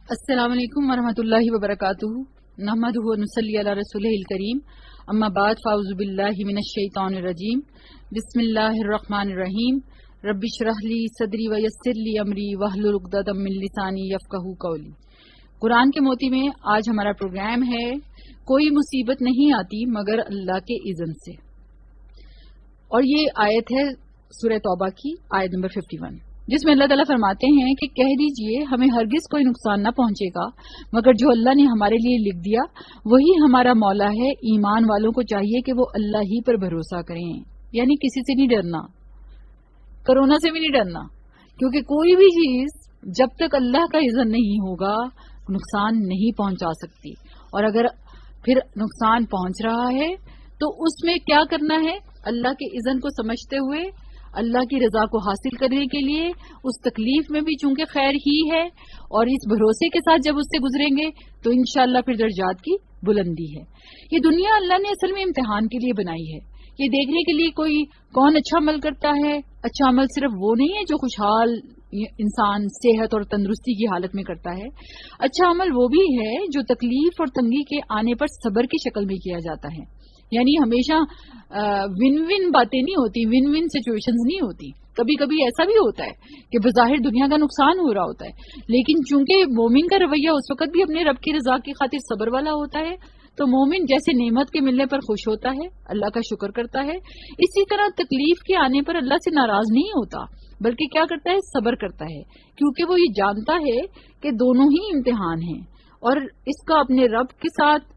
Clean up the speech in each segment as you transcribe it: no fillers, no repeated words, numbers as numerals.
السلام علیکم ورحمۃ اللہ وبرکاتہ نحمدہ و نصلی علی رسولہ الکریم اما بعد فاعوذ باللہ من الشیطان الرجیم بسم اللہ الرحمن الرحیم رب اشرح لی صدری ویسر لی امری واحلل عقدۃ من لسانی یفقہوا قولی۔ قرآن کے موتی میں آج ہمارا پروگرام ہے کوئی مصیبت نہیں آتی مگر اللہ کے اذن سے، اور یہ آیت ہے سورہ توبہ کی آیت نمبر 51، جس میں اللہ تعالیٰ فرماتے ہیں کہ کہہ دیجئے ہمیں ہرگز کوئی نقصان نہ پہنچے گا مگر جو اللہ نے ہمارے لیے لکھ دیا وہی ہمارا مولا ہے۔ ایمان والوں کو چاہیے کہ وہ اللہ ہی پر بھروسہ کریں، یعنی کسی سے نہیں ڈرنا، کرونا سے بھی نہیں ڈرنا، کیونکہ کوئی بھی چیز جب تک اللہ کا اذن نہیں ہوگا نقصان نہیں پہنچا سکتی، اور اگر پھر نقصان پہنچ رہا ہے تو اس میں کیا کرنا ہے؟ اللہ کے اذن کو سمجھتے ہوئے اللہ کی رضا کو حاصل کرنے کے لیے اس تکلیف میں بھی چونکہ خیر ہی ہے، اور اس بھروسے کے ساتھ جب اس سے گزریں گے تو انشاءاللہ پھر درجات کی بلندی ہے۔ یہ دنیا اللہ نے اصل میں امتحان کے لیے بنائی ہے، یہ دیکھنے کے لیے کوئی کون اچھا عمل کرتا ہے۔ اچھا عمل صرف وہ نہیں ہے جو خوشحال انسان صحت اور تندرستی کی حالت میں کرتا ہے، اچھا عمل وہ بھی ہے جو تکلیف اور تنگی کے آنے پر صبر کی شکل میں کیا جاتا ہے۔ یعنی ہمیشہ ون ون باتیں نہیں ہوتی، ون ون سچویشنز نہیں ہوتی، کبھی کبھی ایسا بھی ہوتا ہے کہ بظاہر دنیا کا نقصان ہو رہا ہوتا ہے، لیکن چونکہ مومن کا رویہ اس وقت بھی اپنے رب کی رضا کی خاطر صبر والا ہوتا ہے تو مومن جیسے نعمت کے ملنے پر خوش ہوتا ہے، اللہ کا شکر کرتا ہے، اسی طرح تکلیف کے آنے پر اللہ سے ناراض نہیں ہوتا بلکہ کیا کرتا ہے؟ صبر کرتا ہے، کیونکہ وہ یہ جانتا ہے کہ دونوں ہی امتحان ہیں، اور اس کا اپنے رب کے ساتھ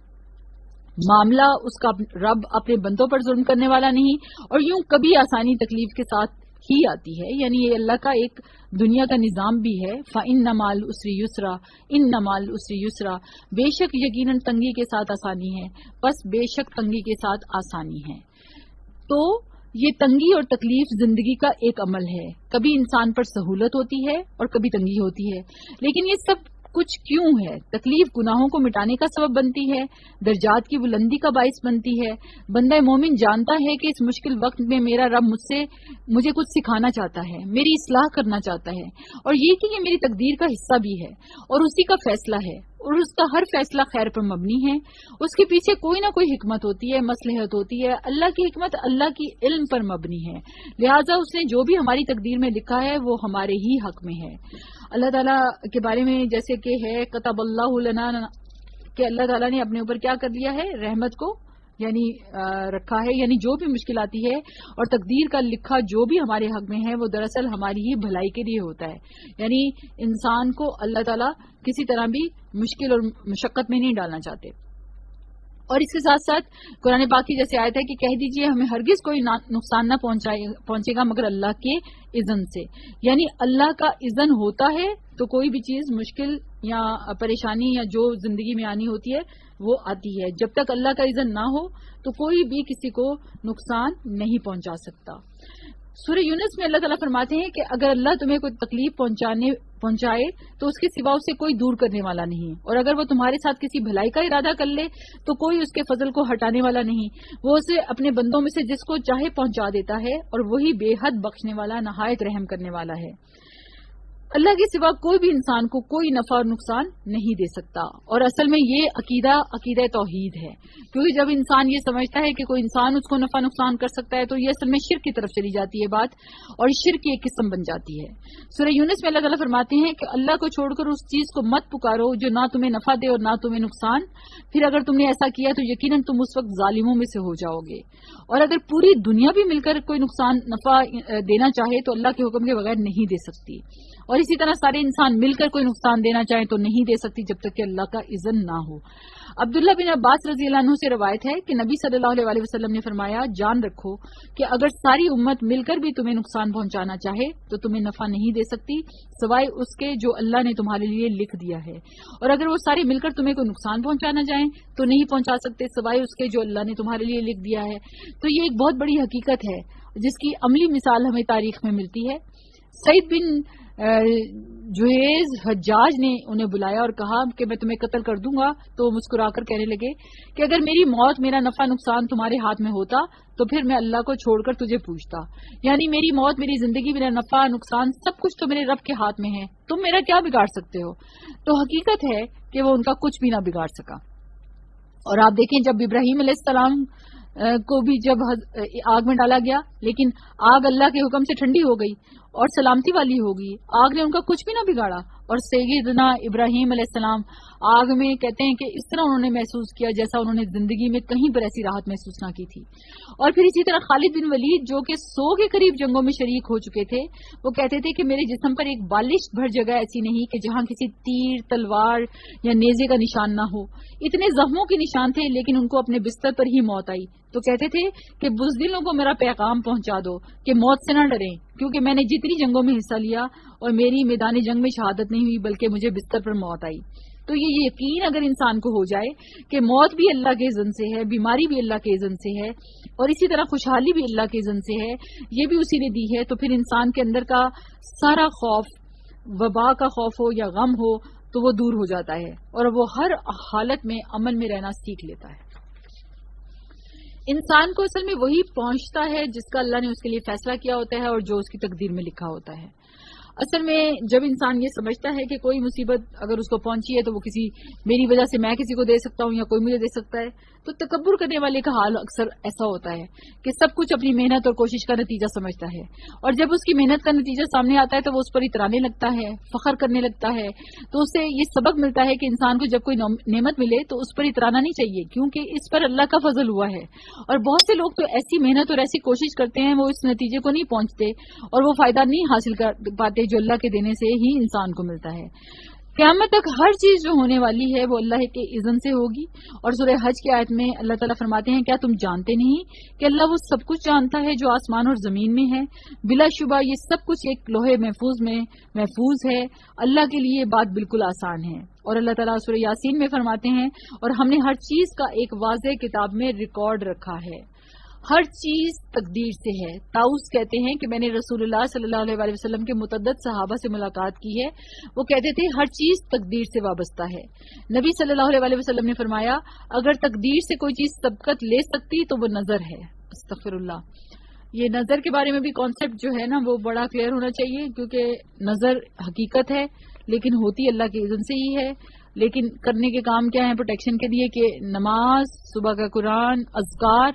معاملہ، اس کا رب اپنے بندوں پر ظلم کرنے والا نہیں، اور یوں کبھی آسانی تکلیف کے ساتھ ہی آتی ہے، یعنی یہ اللہ کا ایک دنیا کا نظام بھی ہے۔ فَإِنَّ مَعَ الْعُسْرِ يُسْرًا إِنَّ مَعَ الْعُسْرِ يُسْرًا، بے شک یقیناً تنگی کے ساتھ آسانی ہے، بس بے شک تنگی کے ساتھ آسانی ہے۔ تو یہ تنگی اور تکلیف زندگی کا ایک عمل ہے، کبھی انسان پر سہولت ہوتی ہے اور کبھی تنگی ہوتی ہے، لیکن یہ سب کچھ کیوں ہے؟ تکلیف گناہوں کو مٹانے کا سبب بنتی ہے، درجات کی بلندی کا باعث بنتی ہے۔ بندہ مومن جانتا ہے کہ اس مشکل وقت میں میرا رب مجھے کچھ سکھانا چاہتا ہے، میری اصلاح کرنا چاہتا ہے، اور یہ کہ یہ میری تقدیر کا حصہ بھی ہے اور اسی کا فیصلہ ہے، اور اس کا ہر فیصلہ خیر پر مبنی ہے، اس کے پیچھے کوئی نہ کوئی حکمت ہوتی ہے، مصلحت ہوتی ہے۔ اللہ کی حکمت اللہ کی علم پر مبنی ہے، لہٰذا اس نے جو بھی ہماری تقدیر میں لکھا ہے وہ ہمارے ہی حق میں ہے۔ اللہ تعالیٰ کے بارے میں جیسے کہ ہے کتب اللہ لنا، کہ اللہ تعالیٰ نے اپنے اوپر کیا کر لیا ہے؟ رحمت کو یعنی رکھا ہے، یعنی جو بھی مشکل آتی ہے اور تقدیر کا لکھا جو بھی ہمارے حق میں ہے وہ دراصل ہماری ہی بھلائی کے لیے ہوتا ہے، یعنی انسان کو اللہ تعالیٰ کسی طرح بھی مشکل اور مشقت میں نہیں ڈالنا چاہتے۔ اور اس کے ساتھ ساتھ قرآن پاک کی جیسے آیت ہے کہ کہہ دیجئے ہمیں ہرگز کوئی نقصان نہ پہنچے گا مگر اللہ کے اذن سے، یعنی اللہ کا اذن ہوتا ہے تو کوئی بھی چیز مشکل یا پریشانی یا جو زندگی میں آنی ہوتی ہے وہ آتی ہے۔ جب تک اللہ کا اذن نہ ہو تو کوئی بھی کسی کو نقصان نہیں پہنچا سکتا۔ سورہ یونس میں اللہ تعالیٰ فرماتے ہیں کہ اگر اللہ تمہیں کوئی تکلیف پہنچائے تو اس کے سوا اسے کوئی دور کرنے والا نہیں، اور اگر وہ تمہارے ساتھ کسی بھلائی کا ارادہ کر لے تو کوئی اس کے فضل کو ہٹانے والا نہیں، وہ اسے اپنے بندوں میں سے جس کو چاہے پہنچا دیتا ہے، اور وہی بے حد بخشنے والا نہایت رحم کرنے والا ہے۔ اللہ کے سوا کوئی بھی انسان کو کوئی نفع اور نقصان نہیں دے سکتا، اور اصل میں یہ عقیدہ توحید ہے، کیونکہ جب انسان یہ سمجھتا ہے کہ کوئی انسان اس کو نفع نقصان کر سکتا ہے تو یہ اصل میں شرک کی طرف چلی جاتی ہے بات، اور شرک کی ایک قسم بن جاتی ہے۔ سورہ یونس میں اللہ تعالیٰ فرماتے ہیں کہ اللہ کو چھوڑ کر اس چیز کو مت پکارو جو نہ تمہیں نفع دے اور نہ تمہیں نقصان، پھر اگر تم نے ایسا کیا تو یقیناً تم اس وقت ظالموں میں سے ہو جاؤ گے۔ اور اگر پوری دنیا بھی مل کر کوئی نفع دینا چاہے تو اللہ کے حکم کے بغیر نہیں دے سکتی، اور اسی طرح سارے انسان مل کر کوئی نقصان دینا چاہیں تو نہیں دے سکتی جب تک کہ اللہ کا اذن نہ ہو۔ عبداللہ بن عباس رضی اللہ عنہ سے روایت ہے کہ نبی صلی اللہ علیہ وسلم نے فرمایا، جان رکھو کہ اگر ساری امت مل کر بھی تمہیں نقصان پہنچانا چاہے تو تمہیں نفع نہیں دے سکتی سوائے اس کے جو اللہ نے تمہارے لیے لکھ دیا ہے، اور اگر وہ سارے مل کر تمہیں کوئی نقصان پہنچانا چاہیں تو نہیں پہنچا سکتے سوائے اس کے جو اللہ نے تمہارے لیے لکھ دیا ہے۔ تو یہ ایک بہت بڑی حقیقت ہے جس کی عملی مثال ہمیں تاریخ میں ملتی ہے۔ سعید بن جویز حجاج نے انہیں بلایا اور کہا کہ میں تمہیں قتل کر دوں گا، تو وہ مسکرا کر کہنے لگے کہ اگر میری موت، میرا نفع نقصان تمہارے ہاتھ میں ہوتا تو پھر میں اللہ کو چھوڑ کر تجھے پوچھتا، یعنی میری موت، میری زندگی، میرا نفع نقصان سب کچھ تو میرے رب کے ہاتھ میں ہے، تم میرا کیا بگاڑ سکتے ہو؟ تو حقیقت ہے کہ وہ ان کا کچھ بھی نہ بگاڑ سکا۔ اور آپ دیکھیں جب ابراہیم علیہ السلام کو بھی جب آگ میں ڈالا گیا، لیکن آگ اللہ کے حکم سے ٹھنڈی ہو گئی اور سلامتی والی ہو گئی، آگ نے ان کا کچھ بھی نہ بگاڑا۔ اور سیدنا ابراہیم علیہ السلام آگ میں کہتے ہیں کہ اس طرح انہوں نے محسوس کیا جیسا انہوں نے زندگی میں کہیں پر ایسی راحت محسوس نہ کی تھی۔ اور پھر اسی طرح خالد بن ولید جو کہ 100 کے قریب جنگوں میں شریک ہو چکے تھے، وہ کہتے تھے کہ میرے جسم پر ایک بالش بھر جگہ ایسی نہیں کہ جہاں کسی تیر، تلوار یا نیزے کا نشان نہ ہو۔ اتنے زخموں کے نشان تھے لیکن ان کو اپنے بستر پر ہی موت آئی۔ تو کہتے تھے کہ بزدلوں کو میرا پیغام پہنچا دو کہ موت سے نہ ڈریں، کیونکہ میں نے جتنی جنگوں میں حصہ لیا اور میری میدان جنگ میں شہادت نہیں ہوئی بلکہ مجھے بستر پر موت آئی۔ تو یہ یقین اگر انسان کو ہو جائے کہ موت بھی اللہ کے اذن سے ہے، بیماری بھی اللہ کے اذن سے ہے، اور اسی طرح خوشحالی بھی اللہ کے اذن سے ہے، یہ بھی اسی نے دی ہے، تو پھر انسان کے اندر کا سارا خوف، وبا کا خوف ہو یا غم ہو، تو وہ دور ہو جاتا ہے اور وہ ہر حالت میں امن میں رہنا سیکھ لیتا ہے۔ انسان کو اصل میں وہی پہنچتا ہے جس کا اللہ نے اس کے لیے فیصلہ کیا ہوتا ہے اور جو اس کی تقدیر میں لکھا ہوتا ہے۔ اصل میں جب انسان یہ سمجھتا ہے کہ کوئی مصیبت اگر اس کو پہنچی ہے تو وہ کسی میری وجہ سے میں کسی کو دے سکتا ہوں یا کوئی مجھے دے سکتا ہے، تو تکبر کرنے والے کا حال اکثر ایسا ہوتا ہے کہ سب کچھ اپنی محنت اور کوشش کا نتیجہ سمجھتا ہے، اور جب اس کی محنت کا نتیجہ سامنے آتا ہے تو وہ اس پر اترانے لگتا ہے، فخر کرنے لگتا ہے۔ تو اس سے یہ سبق ملتا ہے کہ انسان کو جب کوئی نعمت ملے تو اس پر اترانا نہیں چاہیے، کیونکہ اس پر اللہ کا فضل ہوا ہے۔ اور بہت سے لوگ تو ایسی محنت اور ایسی کوشش کرتے ہیں وہ اس نتیجے کو نہیں پہنچتے اور وہ فائدہ نہیں حاصل کر پاتے جو اللہ کے دینے سے ہی انسان کو ملتا ہے۔ قیامت تک ہر چیز جو ہونے والی ہے وہ اللہ کے اذن سے ہوگی، اور سورہ حج کی آیت میں اللہ تعالیٰ فرماتے ہیں کیا تم جانتے نہیں کہ اللہ وہ سب کچھ جانتا ہے جو آسمان اور زمین میں ہے؟ بلا شبہ یہ سب کچھ ایک لوح محفوظ میں محفوظ ہے، اللہ کے لیے بات بالکل آسان ہے۔ اور اللہ تعالیٰ سورہ یاسین میں فرماتے ہیں اور ہم نے ہر چیز کا ایک واضح کتاب میں ریکارڈ رکھا ہے۔ ہر چیز تقدیر سے ہے۔ طاؤس کہتے ہیں کہ میں نے رسول اللہ صلی اللہ علیہ وسلم کے متعدد صحابہ سے ملاقات کی ہے، وہ کہتے تھے ہر چیز تقدیر سے وابستہ ہے۔ نبی صلی اللہ علیہ وسلم نے فرمایا اگر تقدیر سے کوئی چیز سبقت لے سکتی تو وہ نظر ہے۔ استغفر اللہ۔ یہ نظر کے بارے میں بھی کانسیپٹ جو ہے نا وہ بڑا کلیئر ہونا چاہیے، کیونکہ نظر حقیقت ہے لیکن ہوتی اللہ کے اذن سے ہی ہے۔ لیکن کرنے کے کام کیا ہیں پروٹیکشن کے لیے کہ نماز، صبح کا قرآن، اذکار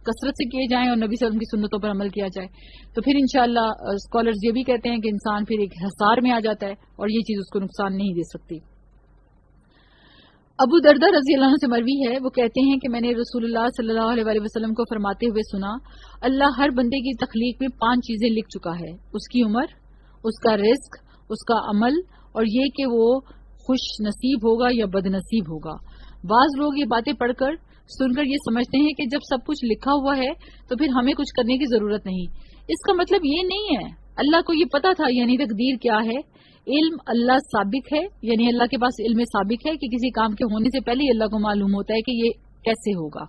کثرت سے کیے جائیں اور نبی صلی اللہ علیہ وسلم کی سنتوں پر عمل کیا جائے، تو پھر انشاءاللہ اسکالرز یہ بھی کہتے ہیں کہ انسان پھر ایک حصار میں آ جاتا ہے اور یہ چیز اس کو نقصان نہیں دے سکتی۔ ابو دردہ رضی اللہ عنہ سے مروی ہے، وہ کہتے ہیں کہ میں نے رسول اللہ صلی اللہ علیہ وسلم کو فرماتے ہوئے سنا اللہ ہر بندے کی تخلیق میں 5 چیزیں لکھ چکا ہے، اس کی عمر، اس کا رزق، اس کا عمل، اور یہ کہ وہ خوش نصیب ہوگا یا بد نصیب ہوگا۔ بعض لوگ یہ باتیں پڑھ کر سن کر یہ سمجھتے ہیں کہ جب سب کچھ لکھا ہوا ہے تو پھر ہمیں کچھ کرنے کی ضرورت نہیں۔ اس کا مطلب یہ نہیں ہے، اللہ کو یہ پتا تھا، یعنی تقدیر کیا ہے۔ علم اللہ سابق ہے، یعنی اللہ کے پاس علم سابق ہے کہ کسی کام کے ہونے سے پہلے ہی اللہ کو معلوم ہوتا ہے کہ یہ کیسے ہوگا۔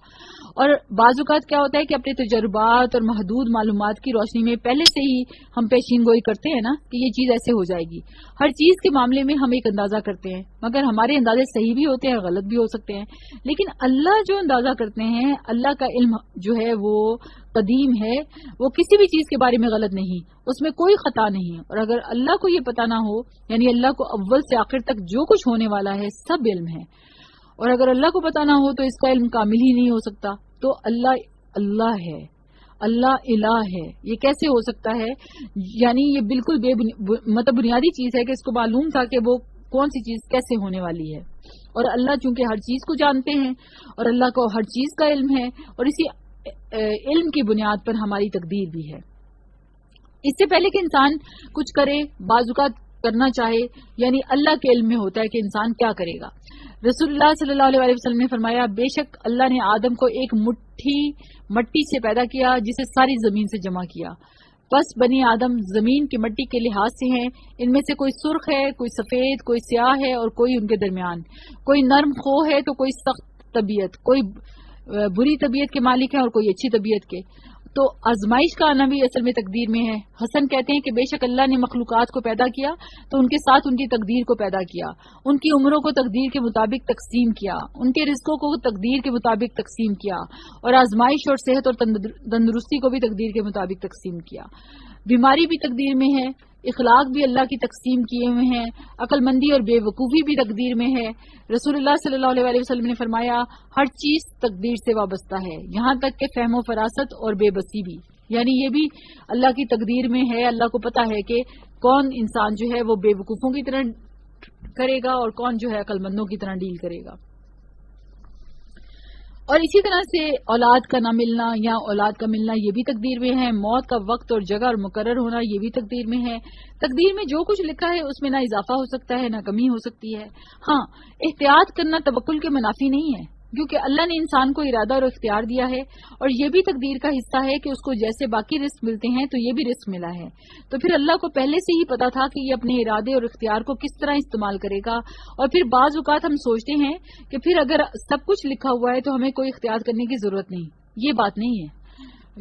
اور بعض اوقات کیا ہوتا ہے کہ اپنے تجربات اور محدود معلومات کی روشنی میں پہلے سے ہی ہم پیشین گوئی کرتے ہیں نا کہ یہ چیز ایسے ہو جائے گی۔ ہر چیز کے معاملے میں ہم ایک اندازہ کرتے ہیں، مگر ہمارے اندازے صحیح بھی ہوتے ہیں، غلط بھی ہو سکتے ہیں، لیکن اللہ جو اندازہ کرتے ہیں، اللہ کا علم جو ہے وہ قدیم ہے، وہ کسی بھی چیز کے بارے میں غلط نہیں، اس میں کوئی خطا نہیں۔ اور اگر اللہ کو یہ پتا نہ ہو، یعنی اللہ کو اول سے آخر تک جو کچھ ہونے والا ہے سب علم ہے، اور اگر اللہ کو پتا نہ ہو تو اس کا علم کامل ہی نہیں ہو سکتا۔ تو اللہ ہے، اللہ الہ ہے، یہ کیسے ہو سکتا ہے؟ یعنی یہ بالکل مطلب بنیادی چیز ہے کہ اس کو معلوم تھا کہ وہ کون سی چیز کیسے ہونے والی ہے، اور اللہ چونکہ ہر چیز کو جانتے ہیں اور اللہ کو ہر چیز کا علم ہے، اور اسی علم کی بنیاد پر ہماری تقدیر بھی ہے۔ اس سے پہلے کہ انسان کچھ کرے، بعض اوقات کرنا چاہے، یعنی اللہ کے علم میں ہوتا ہے کہ انسان کیا کرے گا۔ رسول اللہ صلی اللہ علیہ وسلم نے فرمایا بے شک اللہ نے آدم کو ایک مٹھی مٹی سے پیدا کیا جسے ساری زمین سے جمع کیا، بس بنی آدم زمین کی مٹی کے لحاظ سے ہیں، ان میں سے کوئی سرخ ہے، کوئی سفید، کوئی سیاہ ہے اور کوئی ان کے درمیان، کوئی نرم خو ہے تو کوئی سخت طبیعت، کوئی بری طبیعت کے مالک ہیں اور کوئی اچھی طبیعت کے۔ تو آزمائش کا آنا بھی اصل میں تقدیر میں ہے. حسن کہتے ہیں کہ بے شک اللہ نے مخلوقات کو پیدا کیا تو ان کے ساتھ ان کی تقدیر کو پیدا کیا، ان کی عمروں کو تقدیر کے مطابق تقسیم کیا، ان کے رزقوں کو تقدیر کے مطابق تقسیم کیا، اور آزمائش اور صحت اور تندرستی کو بھی تقدیر کے مطابق تقسیم کیا. بیماری بھی تقدیر میں ہے، اخلاق بھی اللہ کی تقسیم کیے ہوئے ہیں، عقل مندی اور بے وقوفی بھی تقدیر میں ہے. رسول اللہ صلی اللہ علیہ وسلم نے فرمایا ہر چیز تقدیر سے وابستہ ہے، یہاں تک کہ فہم و فراست اور بے بسی بھی، یعنی یہ بھی اللہ کی تقدیر میں ہے. اللہ کو پتا ہے کہ کون انسان جو ہے وہ بے وقوفوں کی طرح کرے گا اور کون جو ہے عقل مندوں کی طرح ڈیل کرے گا. اور اسی طرح سے اولاد کا نہ ملنا یا اولاد کا ملنا یہ بھی تقدیر میں ہے. موت کا وقت اور جگہ اور مقرر ہونا یہ بھی تقدیر میں ہے. تقدیر میں جو کچھ لکھا ہے اس میں نہ اضافہ ہو سکتا ہے نہ کمی ہو سکتی ہے. ہاں، احتیاط کرنا توکل کے منافی نہیں ہے، کیونکہ اللہ نے انسان کو ارادہ اور اختیار دیا ہے، اور یہ بھی تقدیر کا حصہ ہے کہ اس کو جیسے باقی رزق ملتے ہیں تو یہ بھی رزق ملا ہے. تو پھر اللہ کو پہلے سے ہی پتا تھا کہ یہ اپنے ارادے اور اختیار کو کس طرح استعمال کرے گا. اور پھر بعض اوقات ہم سوچتے ہیں کہ پھر اگر سب کچھ لکھا ہوا ہے تو ہمیں کوئی اختیار کرنے کی ضرورت نہیں. یہ بات نہیں ہے.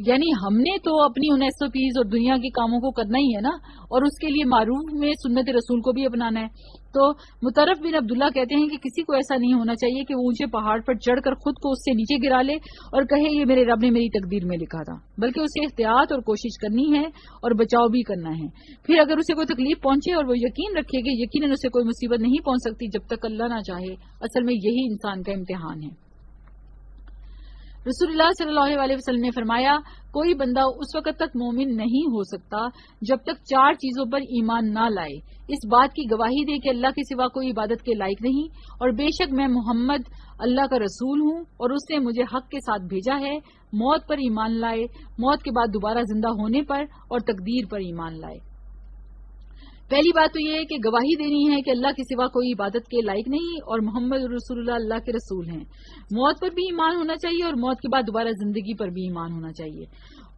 یعنی ہم نے تو اپنی ان SOPs اور دنیا کے کاموں کو کرنا ہی ہے نا، اور اس کے لیے معروف میں سنت رسول کو بھی اپنانا ہے. تو مطرف بن عبداللہ کہتے ہیں کہ کسی کو ایسا نہیں ہونا چاہیے کہ وہ اونچے پہاڑ پر چڑھ کر خود کو اس سے نیچے گرا لے اور کہے یہ میرے رب نے میری تقدیر میں لکھا تھا، بلکہ اسے احتیاط اور کوشش کرنی ہے اور بچاؤ بھی کرنا ہے. پھر اگر اسے کوئی تکلیف پہنچے اور وہ یقین رکھے کہ یقیناً اسے کوئی مصیبت نہیں پہنچ سکتی جب تک اللہ نہ چاہے. اصل میں یہی انسان کا امتحان ہے. رسول اللہ صلی اللہ علیہ وسلم نے فرمایا کوئی بندہ اس وقت تک مومن نہیں ہو سکتا جب تک 4 چیزوں پر ایمان نہ لائے. اس بات کی گواہی دے کہ اللہ کے سوا کوئی عبادت کے لائق نہیں، اور بے شک میں محمد اللہ کا رسول ہوں اور اس نے مجھے حق کے ساتھ بھیجا ہے. موت پر ایمان لائے، موت کے بعد دوبارہ زندہ ہونے پر، اور تقدیر پر ایمان لائے. پہلی بات تو یہ ہے کہ گواہی دینی ہے کہ اللہ کے سوا کوئی عبادت کے لائق نہیں اور محمد رسول اللہ اللہ کے رسول ہیں. موت پر بھی ایمان ہونا چاہیے اور موت کے بعد دوبارہ زندگی پر بھی ایمان ہونا چاہیے.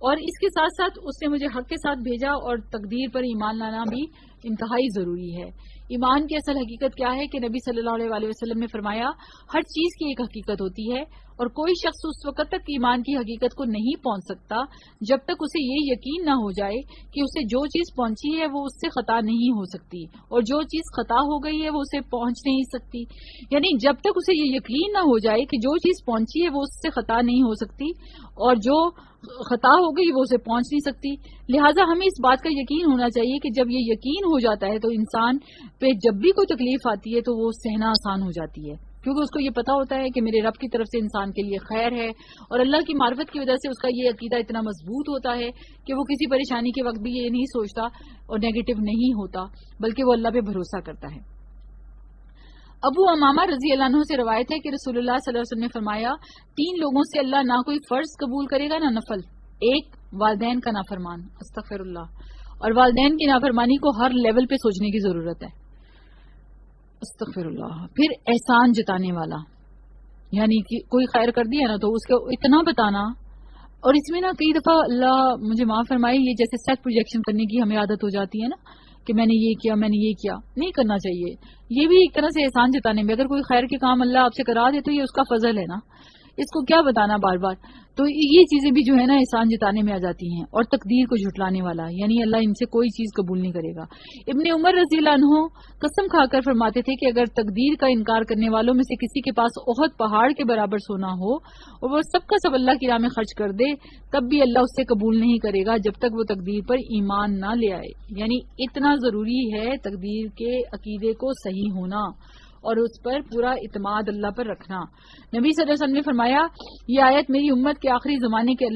اور اس کے ساتھ ساتھ اس نے مجھے حق کے ساتھ بھیجا اور تقدیر پر ایمان لانا بھی انتہائی ضروری ہے. ایمان کی اصل حقیقت کیا ہے کہ نبی صلی اللہ علیہ وسلم نے فرمایا ہر چیز کی ایک حقیقت ہوتی ہے، اور کوئی شخص اس وقت تک ایمان کی حقیقت کو نہیں پہنچ سکتا جب تک اسے یہ یقین نہ ہو جائے کہ اسے جو چیز پہنچی ہے وہ اس سے خطا نہیں ہو سکتی، اور جو چیز خطا ہو گئی ہے وہ اسے پہنچ نہیں سکتی. یعنی جب تک اسے یہ یقین نہ ہو جائے کہ جو چیز پہنچی ہے وہ اس سے خطا نہیں ہو سکتی اور جو خطا ہو گئی وہ اسے پہنچ نہیں سکتی. لہٰذا ہمیں اس بات کا یقین ہونا چاہیے کہ جب یہ یقین ہو جاتا ہے تو انسان پہ جب بھی کوئی تکلیف آتی ہے تو وہ سہنا آسان ہو جاتی ہے، کیونکہ اس کو یہ پتا ہوتا ہے کہ میرے رب کی طرف سے انسان کے لیے خیر ہے. اور اللہ کی معرفت کی وجہ سے اس کا یہ عقیدہ اتنا مضبوط ہوتا ہے کہ وہ کسی پریشانی کے وقت بھی یہ نہیں سوچتا اور نیگیٹو نہیں ہوتا، بلکہ وہ اللہ پہ بھروسہ کرتا ہے. ابو امامہ رضی اللہ عنہ سے روایت ہے کہ رسول اللہ صلی اللہ علیہ وسلم نے فرمایا 3 لوگوں سے اللہ نہ کوئی فرض قبول کرے گا نہ نفل. ایک، والدین کا نافرمان، استغفر اللہ. اور والدین کی نافرمانی کو ہر لیول پہ سوچنے کی ضرورت ہے، استغفر اللہ. پھر احسان جتانے والا، یعنی کہ کوئی خیر کر دیا نا تو اس کو اتنا بتانا. اور اس میں نا کئی دفعہ اللہ مجھے معاف فرمائے یہ جیسے سیلف پروجیکشن کرنے کی ہمیں عادت ہو جاتی ہے نا کہ میں نے یہ کیا میں نے یہ کیا. نہیں کرنا چاہیے. یہ بھی ایک طرح سے احسان جتانے میں، اگر کوئی خیر کے کام اللہ آپ سے کرا دے تو یہ اس کا فضل ہے نا، اس کو کیا بتانا بار بار. تو یہ چیزیں بھی جو ہے نا احسان جتانے میں آ جاتی ہیں. اور تقدیر کو جھٹلانے والا، یعنی اللہ ان سے کوئی چیز قبول نہیں کرے گا. ابن عمر رضی اللہ عنہ قسم کھا کر فرماتے تھے کہ اگر تقدیر کا انکار کرنے والوں میں سے کسی کے پاس احد پہاڑ کے برابر سونا ہو اور وہ سب کا سب اللہ کی راہ میں خرچ کر دے تب بھی اللہ اس سے قبول نہیں کرے گا جب تک وہ تقدیر پر ایمان نہ لے آئے. یعنی اتنا ضروری ہے تقدیر کے عقیدے کو صحیح ہونا اور اس پر پورا اعتماد اللہ پر رکھنا. نبی صلی اللہ علیہ وسلم نے فرمایا یہ آیت میری امت کے آخری زمانے کے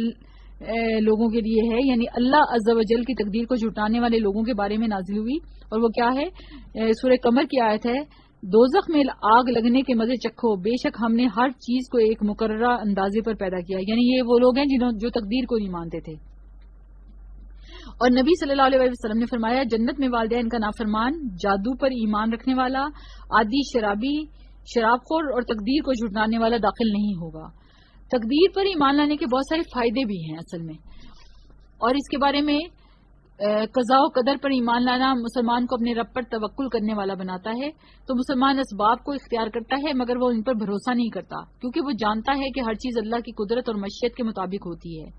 لوگوں کے لیے ہے، یعنی اللہ عز و جل کی تقدیر کو جھٹانے والے لوگوں کے بارے میں نازل ہوئی. اور وہ کیا ہے؟ سورہ قمر کی آیت ہے دوزخ میں آگ لگنے کے مزے چکھو، بے شک ہم نے ہر چیز کو ایک مقررہ اندازے پر پیدا کیا. یعنی یہ وہ لوگ ہیں جو تقدیر کو نہیں مانتے تھے. اور نبی صلی اللہ علیہ وسلم نے فرمایا جنت میں والدین کا نافرمان، جادو پر ایمان رکھنے والا، عادی شرابی، شراب خور اور تقدیر کو جھٹلانے والا داخل نہیں ہوگا. تقدیر پر ایمان لانے کے بہت سارے فائدے بھی ہیں اصل میں، اور اس کے بارے میں قضاء و قدر پر ایمان لانا مسلمان کو اپنے رب پر توکل کرنے والا بناتا ہے. تو مسلمان اسباب کو اختیار کرتا ہے مگر وہ ان پر بھروسہ نہیں کرتا کیونکہ وہ جانتا ہے کہ ہر چیز اللہ کی قدرت اور مشیت کے مطابق ہوتی ہے.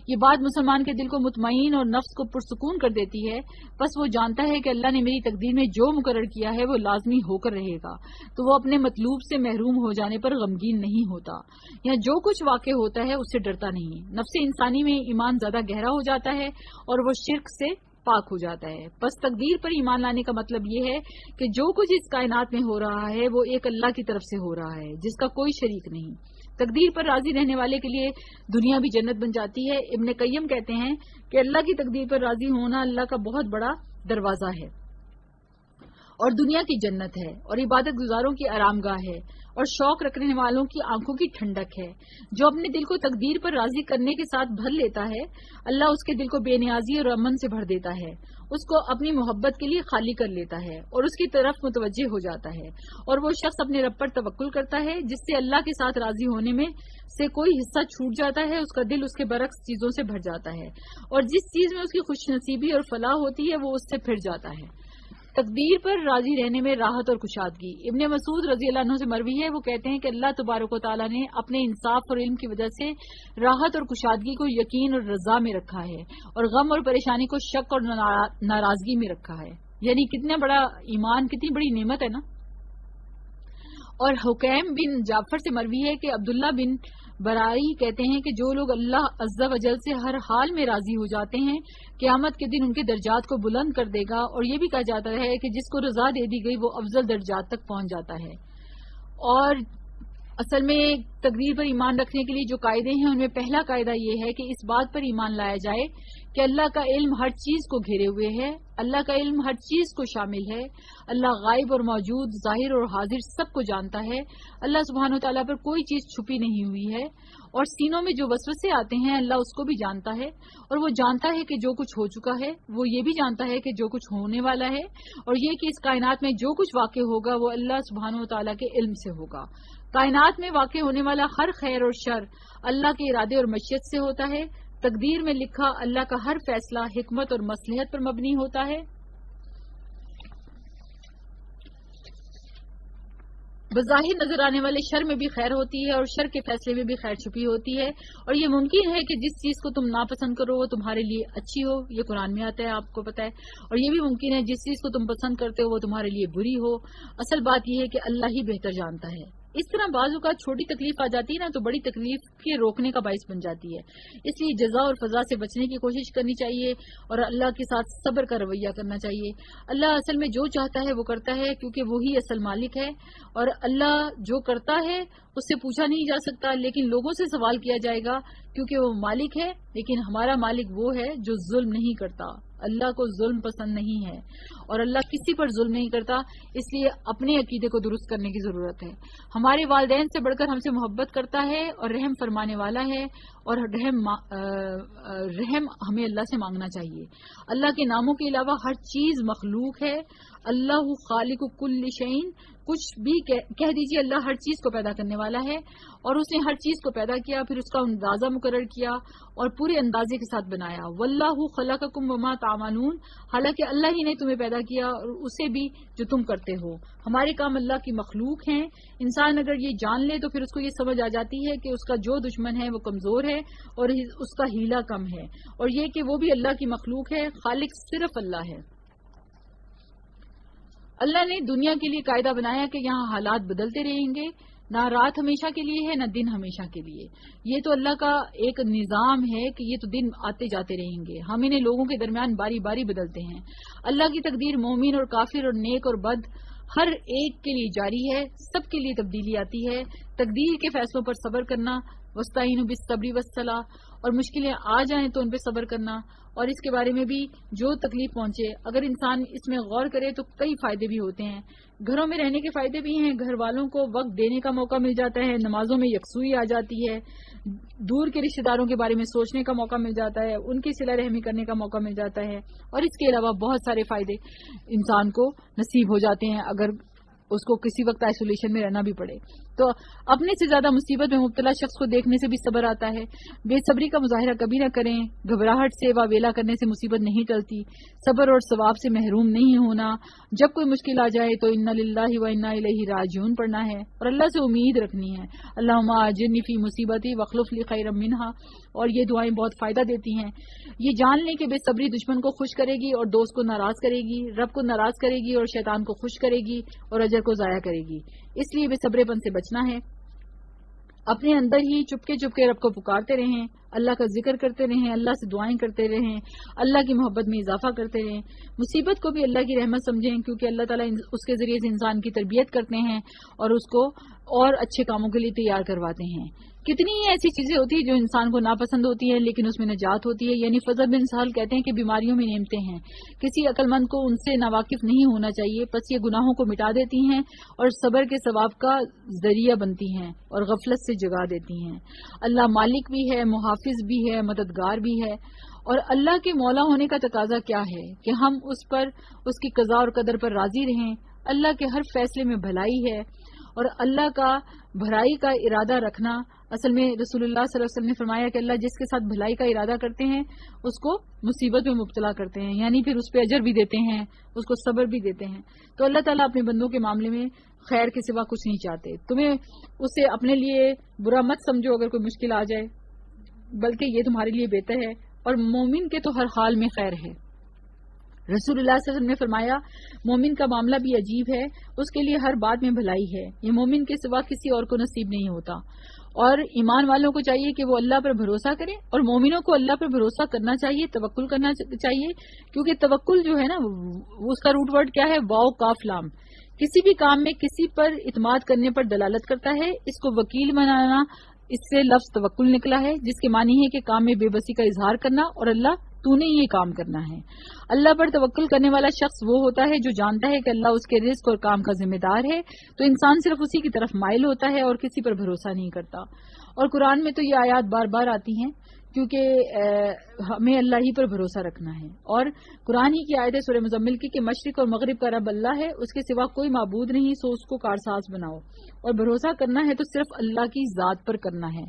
یہ بات مسلمان کے دل کو مطمئن اور نفس کو پرسکون کر دیتی ہے. بس وہ جانتا ہے کہ اللہ نے میری تقدیر میں جو مقرر کیا ہے وہ لازمی ہو کر رہے گا. تو وہ اپنے مطلوب سے محروم ہو جانے پر غمگین نہیں ہوتا. یا جو کچھ واقع ہوتا ہے اس سے ڈرتا نہیں. نفس انسانی میں ایمان زیادہ گہرا ہو جاتا ہے اور وہ شرک سے پاک ہو جاتا ہے. بس تقدیر پر ایمان لانے کا مطلب یہ ہے کہ جو کچھ اس کائنات میں ہو رہا ہے وہ ایک اللہ کی طرف سے ہو رہا ہے جس کا کوئی شریک نہیں. تقدیر پر راضی رہنے والے کے لیے دنیا بھی جنت بن جاتی ہے. ابن قیم کہتے ہیں کہ اللہ کی تقدیر پر راضی ہونا اللہ کا بہت بڑا دروازہ ہے اور دنیا کی جنت ہے اور عبادت گزاروں کی آرام گاہ ہے اور شوق رکھنے والوں کی آنکھوں کی ٹھنڈک ہے. جو اپنے دل کو تقدیر پر راضی کرنے کے ساتھ بھر لیتا ہے اللہ اس کے دل کو بے نیازی اور امن سے بھر دیتا ہے. اس کو اپنی محبت کے لیے خالی کر لیتا ہے اور اس کی طرف متوجہ ہو جاتا ہے. اور وہ شخص اپنے رب پر توکل کرتا ہے جس سے اللہ کے ساتھ راضی ہونے میں سے کوئی حصہ چھوٹ جاتا ہے. اس کا دل اس کے برعکس چیزوں سے بھر جاتا ہے اور جس چیز میں اس کی خوش نصیبی اور فلاح ہوتی ہے وہ اس سے پھر جاتا ہے. تقدیر پر راضی رہنے میں راحت اور کشادگی. ابن مسعود رضی اللہ عنہ سے مروی ہے وہ کہتے ہیں کہ اللہ تبارک و تعالیٰ نے اپنے انصاف اور علم کی وجہ سے راحت اور کشادگی کو یقین اور رضا میں رکھا ہے اور غم اور پریشانی کو شک اور ناراضگی میں رکھا ہے. یعنی کتنا بڑا ایمان، کتنی بڑی نعمت ہے نا. اور حکیم بن جعفر سے مروی ہے کہ عبداللہ بن برائی کہتے ہیں کہ جو لوگ اللہ عز و جل سے ہر حال میں راضی ہو جاتے ہیں قیامت کے دن ان کے درجات کو بلند کر دے گا. اور یہ بھی کہا جاتا ہے کہ جس کو رضا دے دی گئی وہ افضل درجات تک پہنچ جاتا ہے. اور اصل میں تقدیر پر ایمان رکھنے کے لیے جو قاعدے ہیں ان میں پہلا قاعدہ یہ ہے کہ اس بات پر ایمان لایا جائے کہ اللہ کا علم ہر چیز کو گھیرے ہوئے ہے. اللہ کا علم ہر چیز کو شامل ہے. اللہ غائب اور موجود، ظاہر اور حاضر سب کو جانتا ہے. اللہ سبحانہ و تعالیٰ پر کوئی چیز چھپی نہیں ہوئی ہے. اور سینوں میں جو وسوسے آتے ہیں اللہ اس کو بھی جانتا ہے. اور وہ جانتا ہے کہ جو کچھ ہو چکا ہے، وہ یہ بھی جانتا ہے کہ جو کچھ ہونے والا ہے، اور یہ کہ اس کائنات میں جو کچھ واقع ہوگا وہ اللہ سبحانہ و تعالیٰ کے علم سے ہوگا. کائنات میں واقع ہونے والا ہر خیر اور شر اللہ کے ارادے اور مشیت سے ہوتا ہے. تقدیر میں لکھا اللہ کا ہر فیصلہ حکمت اور مصلحت پر مبنی ہوتا ہے. بظاہر نظر آنے والے شر میں بھی خیر ہوتی ہے اور شر کے فیصلے میں بھی خیر چھپی ہوتی ہے. اور یہ ممکن ہے کہ جس چیز کو تم ناپسند کرو وہ تمہارے لیے اچھی ہو، یہ قرآن میں آتا ہے، آپ کو پتا ہے. اور یہ بھی ممکن ہے جس چیز کو تم پسند کرتے ہو وہ تمہارے لیے بری ہو. اصل بات یہ ہے کہ اللہ ہی بہتر جانتا ہے. اس طرح بعض اوقات چھوٹی تکلیف آ جاتی ہے نا تو بڑی تکلیف کے روکنے کا باعث بن جاتی ہے. اس لیے جزا اور فضا سے بچنے کی کوشش کرنی چاہیے اور اللہ کے ساتھ صبر کا رویہ کرنا چاہیے. اللہ اصل میں جو چاہتا ہے وہ کرتا ہے کیونکہ وہی اصل مالک ہے. اور اللہ جو کرتا ہے اس سے پوچھا نہیں جا سکتا لیکن لوگوں سے سوال کیا جائے گا کیونکہ وہ مالک ہے. لیکن ہمارا مالک وہ ہے جو ظلم نہیں کرتا. اللہ کو ظلم پسند نہیں ہے اور اللہ کسی پر ظلم نہیں کرتا. اس لیے اپنے عقیدے کو درست کرنے کی ضرورت ہے. ہمارے والدین سے بڑھ کر ہم سے محبت کرتا ہے اور رحم فرمانے والا ہے اور رحم ہمیں اللہ سے مانگنا چاہیے. اللہ کے ناموں کے علاوہ ہر چیز مخلوق ہے. اللہ خالق کل شیء، کچھ بھی کہہ دیجیے اللہ ہر چیز کو پیدا کرنے والا ہے اور اس نے ہر چیز کو پیدا کیا، پھر اس کا اندازہ مقرر کیا اور پورے اندازے کے ساتھ بنایا. واللہ خلقکم وما تعملون، حالانکہ اللہ ہی نے تمہیں پیدا کیا اور اسے بھی جو تم کرتے ہو. ہمارے کام اللہ کی مخلوق ہیں. انسان اگر یہ جان لے تو پھر اس کو یہ سمجھ آ جاتی ہے کہ اس کا جو دشمن ہے وہ کمزور ہے اور اس کا ہیلا کم ہے، اور یہ کہ وہ بھی اللہ کی مخلوق ہے. خالق صرف اللہ ہے. اللہ نے دنیا کے لیے قاعدہ بنایا کہ یہاں حالات بدلتے رہیں گے. نہ رات ہمیشہ کے لیے ہے نہ دن ہمیشہ کے لیے. یہ تو اللہ کا ایک نظام ہے کہ یہ تو دن آتے جاتے رہیں گے. ہم انہیں لوگوں کے درمیان باری باری بدلتے ہیں. اللہ کی تقدیر مومن اور کافر اور نیک اور بد ہر ایک کے لیے جاری ہے. سب کے لیے تبدیلی آتی ہے. تقدیر کے فیصلوں پر صبر کرنا، وَاسْتَعِینُوا بِالصَّبْرِ وَالصَّلَاةِ، اور مشکلیں آ جائیں تو ان پہ صبر کرنا. اور اس کے بارے میں بھی جو تکلیف پہنچے اگر انسان اس میں غور کرے تو کئی فائدے بھی ہوتے ہیں. گھروں میں رہنے کے فائدے بھی ہیں. گھر والوں کو وقت دینے کا موقع مل جاتا ہے. نمازوں میں یکسوئی آ جاتی ہے. دور کے رشتہ داروں کے بارے میں سوچنے کا موقع مل جاتا ہے. ان کی صلہ رحمی کرنے کا موقع مل جاتا ہے. اور اس کے علاوہ بہت سارے فائدے انسان کو نصیب ہو جاتے ہیں اگر اس کو کسی وقت آئسولیشن میں رہنا بھی پڑے. تو اپنے سے زیادہ مصیبت میں مبتلا شخص کو دیکھنے سے بھی صبر آتا ہے. بے صبری کا مظاہرہ کبھی نہ کریں. گھبراہٹ سے واویلا کرنے سے مصیبت نہیں ٹلتی. صبر اور ثواب سے محروم نہیں ہونا. جب کوئی مشکل آ جائے تو انا للہ و انا الیہ راجعون پڑھنا ہے اور اللہ سے امید رکھنی ہے. اللہم اجرنی فی مصیبتی واخلف لی خیرا منہا. اور یہ دعائیں بہت فائدہ دیتی ہیں. یہ جان لیں کہ بے صبری دشمن کو خوش کرے گی اور دوست کو ناراض کرے گی، رب کو ناراض کرے گی اور شیطان کو خوش کرے گی اور اجر کو ضائع کرے گی. اس لیے بے صبرے پن سے بچنا ہے. اپنے اندر ہی چپ کے رب کو پکارتے رہیں، اللہ کا ذکر کرتے رہیں، اللہ سے دعائیں کرتے رہیں، اللہ کی محبت میں اضافہ کرتے رہیں. مصیبت کو بھی اللہ کی رحمت سمجھیں، کیونکہ اللہ تعالیٰ اس کے ذریعے سے انسان کی تربیت کرتے ہیں اور اس کو اور اچھے کاموں کے لیے تیار کرواتے ہیں. کتنی ہی ایسی چیزیں ہوتی ہیں جو انسان کو ناپسند ہوتی ہیں لیکن اس میں نجات ہوتی ہے. یعنی فضل بن سہل کہتے ہیں کہ بیماریوں میں نعمتیں ہیں، کسی عقل مند کو ان سے ناواقف نہیں ہونا چاہیے. پس یہ گناہوں کو مٹا دیتی ہیں اور صبر کے ثواب کا ذریعہ بنتی ہیں اور غفلت سے جگا دیتی ہیں. اللہ مالک بھی ہے، محافظ بھی ہے، مددگار بھی ہے. اور اللہ کے مولا ہونے کا تقاضا کیا ہے کہ ہم اس پر، اس کی قضاء اور قدر پر راضی رہیں. اللہ کے ہر فیصلے میں بھلائی ہے اور اللہ کا بھلائی کا ارادہ رکھنا. اصل میں رسول اللہ صلی اللہ علیہ وسلم نے فرمایا کہ اللہ جس کے ساتھ بھلائی کا ارادہ کرتے ہیں اس کو مصیبت میں مبتلا کرتے ہیں، یعنی پھر اس پہ اجر بھی دیتے ہیں، اس کو صبر بھی دیتے ہیں. تو اللہ تعالیٰ اپنے بندوں کے معاملے میں خیر کے سوا کچھ نہیں چاہتے. تمہیں اسے اپنے لیے برا مت سمجھو اگر کوئی مشکل آ جائے، بلکہ یہ تمہارے لیے بہتر ہے. اور مومن کے تو ہر حال میں خیر ہے. رسول اللہ صلی اللہ علیہ وسلم نے فرمایا مومن کا معاملہ بھی عجیب ہے، اس کے لیے ہر بات میں بھلائی ہے، یہ مومن کے سوا کسی اور کو نصیب نہیں ہوتا. اور ایمان والوں کو چاہیے کہ وہ اللہ پر بھروسہ کریں، اور مومنوں کو اللہ پر بھروسہ کرنا چاہیے، توکل کرنا چاہیے. کیونکہ توکل جو ہے نا، اس کا روٹ ورڈ کیا ہے؟ واو کاف لام. کسی بھی کام میں کسی پر اعتماد کرنے پر دلالت کرتا ہے. اس کو وکیل بنانا، اس سے لفظ توکل نکلا ہے، جس کے معنی ہے کہ کام میں بے بسی کا اظہار کرنا اور اللہ تو نے یہ کام کرنا ہے. اللہ پر توکل کرنے والا شخص وہ ہوتا ہے جو جانتا ہے کہ اللہ اس کے رزق اور کام کا ذمہ دار ہے، تو انسان صرف اسی کی طرف مائل ہوتا ہے اور کسی پر بھروسہ نہیں کرتا. اور قرآن میں تو یہ آیات بار بار آتی ہیں کیونکہ ہمیں اللہ ہی پر بھروسہ رکھنا ہے. اور قرآن ہی کی آیت ہے سورہ مزمل کی کہ مشرق اور مغرب کا رب اللہ ہے، اس کے سوا کوئی معبود نہیں، سو اس کو کارساز بناؤ. اور بھروسہ کرنا ہے تو صرف اللہ کی ذات پر کرنا ہے.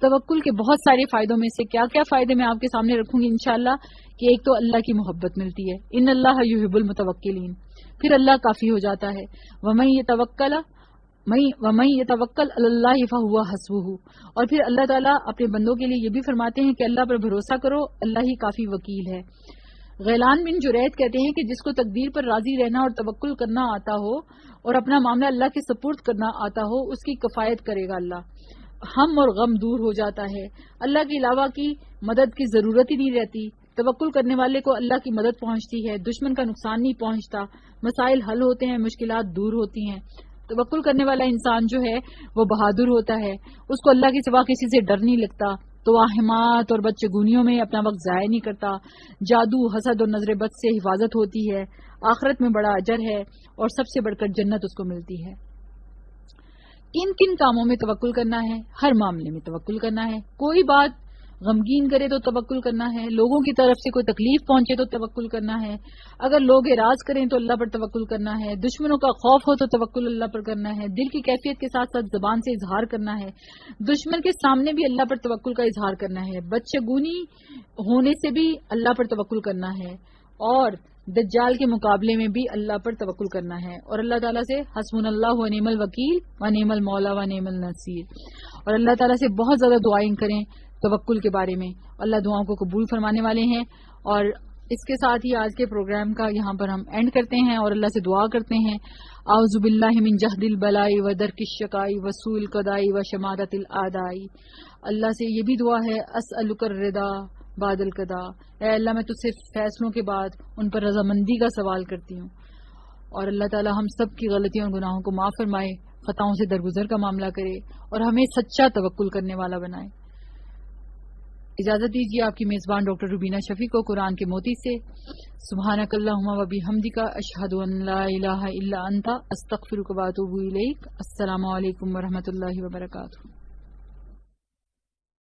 توکل کے بہت سارے فائدوں میں سے کیا کیا فائدے میں آپ کے سامنے رکھوں گی انشاءاللہ. کہ ایک تو اللہ کی محبت ملتی ہے، ان اللہ یحب المتوکلین. پھر اللہ کافی ہو جاتا ہے، ومن یتوکل علی اللہ فہو حسبہ. اور پھر اللہ تعالیٰ اپنے بندوں کے لیے یہ بھی فرماتے ہیں کہ اللہ پر بھروسہ کرو، اللہ ہی کافی وکیل ہے. غیلان بن جرید کہتے ہیں کہ جس کو تقدیر پر راضی رہنا اور توکل کرنا آتا ہو اور اپنا معاملہ اللہ کے سپرد کرنا آتا ہو، اس کی کفایت کرے گا اللہ. ہم اور غم دور ہو جاتا ہے، اللہ کے علاوہ کی مدد کی ضرورت ہی نہیں رہتی. توکل کرنے والے کو اللہ کی مدد پہنچتی ہے، دشمن کا نقصان نہیں پہنچتا، مسائل حل ہوتے ہیں، مشکلات دور ہوتی ہیں. توکل کرنے والا انسان جو ہے وہ بہادر ہوتا ہے، اس کو اللہ کے سوا کسی سے ڈر نہیں لگتا، توہمات اور بدشگونیوں میں اپنا وقت ضائع نہیں کرتا. جادو، حسد اور نظر بد سے حفاظت ہوتی ہے، آخرت میں بڑا اجر ہے اور سب سے بڑھ کر جنت اس کو ملتی ہے. کن کن کاموں میں توکل کرنا ہے؟ ہر معاملے میں توکل کرنا ہے. کوئی بات غمگین کرے تو توکل کرنا ہے، لوگوں کی طرف سے کوئی تکلیف پہنچے تو توکل کرنا ہے، اگر لوگ اعراض کریں تو اللہ پر توکل کرنا ہے، دشمنوں کا خوف ہو تو توکل اللہ پر کرنا ہے، دل کی کیفیت کے ساتھ ساتھ زبان سے اظہار کرنا ہے، دشمن کے سامنے بھی اللہ پر توکل کا اظہار کرنا ہے، بدشگونی ہونے سے بھی اللہ پر توکل کرنا ہے، اور دجال کے مقابلے میں بھی اللہ پر توکل کرنا ہے. اور اللہ تعالیٰ سے حسبنا اللہ و نعم الوکیل و نعم المولا و نعم النصیر. اور اللہ تعالیٰ سے بہت زیادہ دعائیں کریں توکل کے بارے میں، اللہ دعاؤں کو قبول فرمانے والے ہیں. اور اس کے ساتھ ہی آج کے پروگرام کا یہاں پر ہم اینڈ کرتے ہیں اور اللہ سے دعا کرتے ہیں. اعوذ باللہ من جہد البلاء و درک الشقاء و سوء القضاء و شماتۃ الاعداء. اللہ سے یہ بھی دعا ہے، اسألک الرضا بعد القضاء. اے اللہ میں تجھ سے فیصلوں کے بعد ان پر رضامندی کا سوال کرتی ہوں. اور اللہ تعالی ہم سب کی غلطیوں اور گناہوں کو معاف فرمائے، خطاؤں سے درگزر کا معاملہ کرے اور ہمیں سچا توکل کرنے والا بنائے. اجازت دیجیے آپ کی میزبان ڈاکٹر روبینہ شفیع کو قرآن کے موتی سے. سبحانک اللہم و بحمدک، اشہد ان لا الہ الا انت، استغفرک و اتوب الیک. السلام علیکم و رحمۃ اللہ وبرکاتہ.